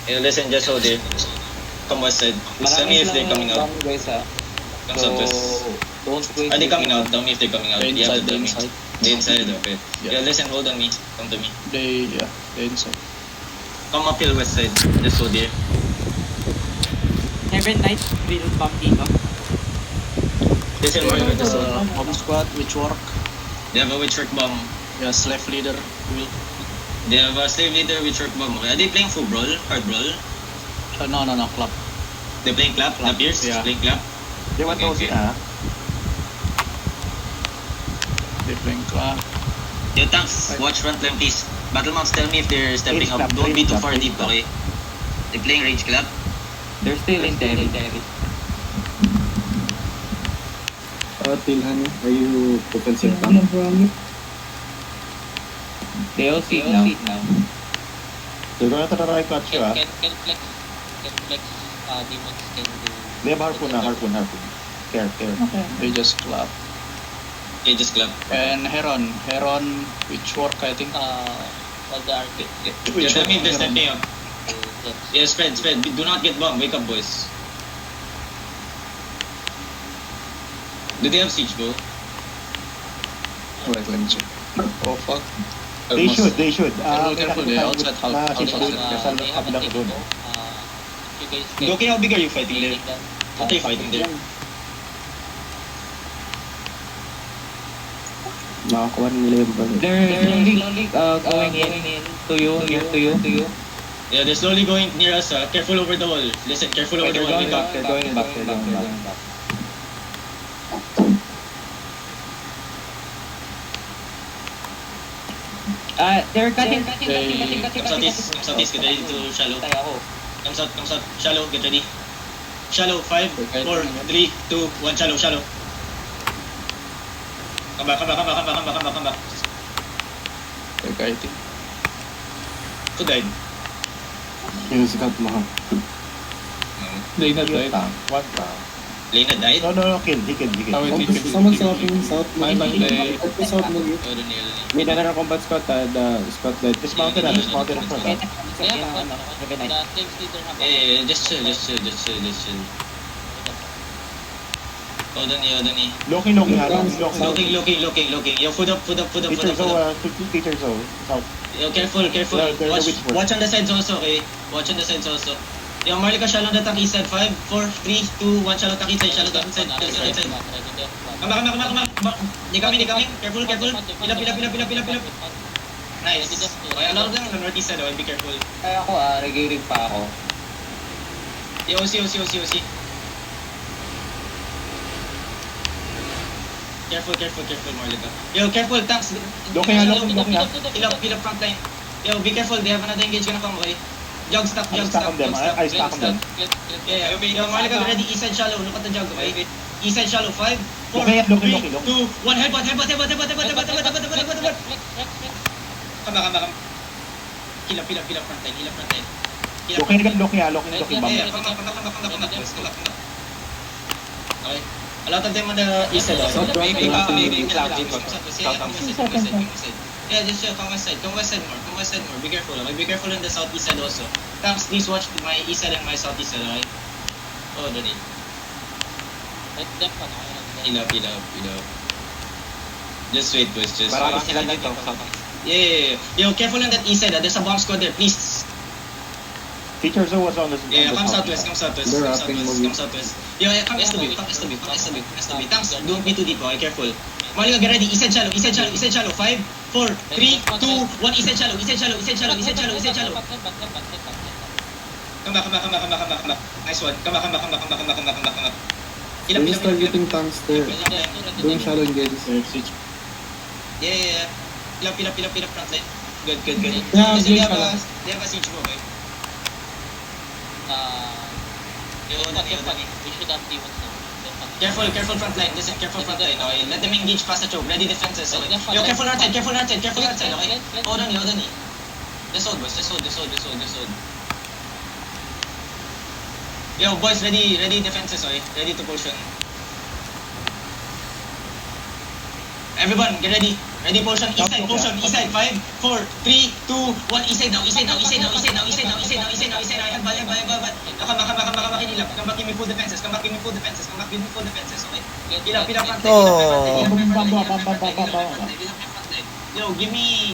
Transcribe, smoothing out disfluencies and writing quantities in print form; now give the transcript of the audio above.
Listen, just hold it. Come west side. Just tell me if they're coming out. Guys, ha? Come southwest. Don't wait. Are they coming out? Tell me if they're coming out. You have to tell me. Inside. They inside, okay. Yeah. Listen, hold on me. Come to me. They're inside. Come uphill west side. Just hold here. Heaven Knight, will bomb dito. Listen, Mario, just hold. Bomb squad, which work? They have a witchwork bomb. Yes, left leader. Will. They have a slave leader witchwork bomb. Okay. Are they playing full brawl? Hard brawl? No, club. They're playing clap? Clap, The Pierce? yeah. Playing clap? They want Okay, to okay. They're playing club. Yo, tanks, watch front line please. Battle mounts, tell me if they're stepping Rage up. clap, Don't be rage too clap, far rage deep, clap. okay? They're playing rage clap. They're still in Terry. Tilhan, are you offensive tank? They all sit now. They're gonna try catch you, ah. Can flex demons can do. They have harpoon. Care. They just club. Okay, just clap. And Heron, which work I think. All the arcade. Yeah, tell me if they're stepping up. Yes. Yeah, spread. Do not get bombed. Wake up, boys. Do they have siege bow? Wait, let me check. Oh fuck. They should. Careful, they're outside. Nasa They haven't kabilang taken doon. you guys can Okay, how big are you fighting there? take them. What are you fighting there? Nakakuha nila yung ball. They're slowly going in to you. Yeah, they're slowly going near us. Careful over the wall. Listen, careful over the wall. Wake up. They're going back. They're cutting. Come southeast, get ready to shallow. Tayo ako. Come south, shallow, get ready. Shallow, 5, 4, 3, 2, 1, shallow. Come back. They're kiting. Who died? Yung sikat mo ha. They not right. One tank. Lena died? No, kill. He killed. Oh, wait, Someone stopping south mo. Bye, bye. South mo. Oh, Dani. May another combat squad, the squad led. Dismounted in front, ah. They have the teams leader have Yeah, just chill. Oh, Dani. Looking. Looking. Yo, food up. Teacher Zo. South. Yo, careful. They're Watch on the sides also, okay? Watch on the sides also. Yo, Marley ka shallow na tank east side. 5, 4, 3, 2, 1, shallow tank east side. Come back. They coming. Careful. Pilap. Nice. Okay, allow them on the northeast side, okay? Be careful. Kaya ako regirig pa ako. Yo, OC. Careful, Marley ka. Yo, careful, tanks. Looking. Pilap front line. Yo, be careful. They have another engage gonna come, okay? Jog stop. I stack them. Yeah. Yo, Marley ka ready. East side shallow. Look at the jog, okay? East side shallow. 5, 4, 3, 2, 1. Headbutt. Come back. Hilap front line. Looking. Yeah, come back. Okay. A lot of them on the east side. Maybe Yeah, just chill. Come west side more. Be careful. Okay? Be careful on the southeast side also. Tanks, please watch my east side and my southeast side, okay? Oh, Dani. Let them Hilap. Just wait, boys. Marami sila dito. Yeah. Yo, careful on that east side. There's a bomb squad there, please. Teacher Zo was on the. Yeah, come southwest. They're wrapping movie. Come southwest. Yo, come SW. Tanks, don't be too deep, okay? Careful. Marley, get ready. East side shallow. 5, 4, 3, 2, 1. East side shallow. Come back. Nice one. Come back. They're just targeting tanks there. Doing shadow engages there. Yeah. Pilap front line. Good. Yeah, Listen, engage they have a siege bow, okay? We should have demons now. Careful front line. Listen, careful front line, okay? Let them engage past the choke. Ready defenses, okay? Yo, careful north side, okay? Hold on. Just hold, boys. Just hold. Yo, boys, ready defenses, okay? Ready to potion. Everyone, get ready. Ready potion. East side. 5, 4, 3, 2, 1. East side now. Come back, heal up. Come back, give me full defenses. Come back, give me full defenses. Okay? Heal up front line. Oh. Heal up front line. Yo, give me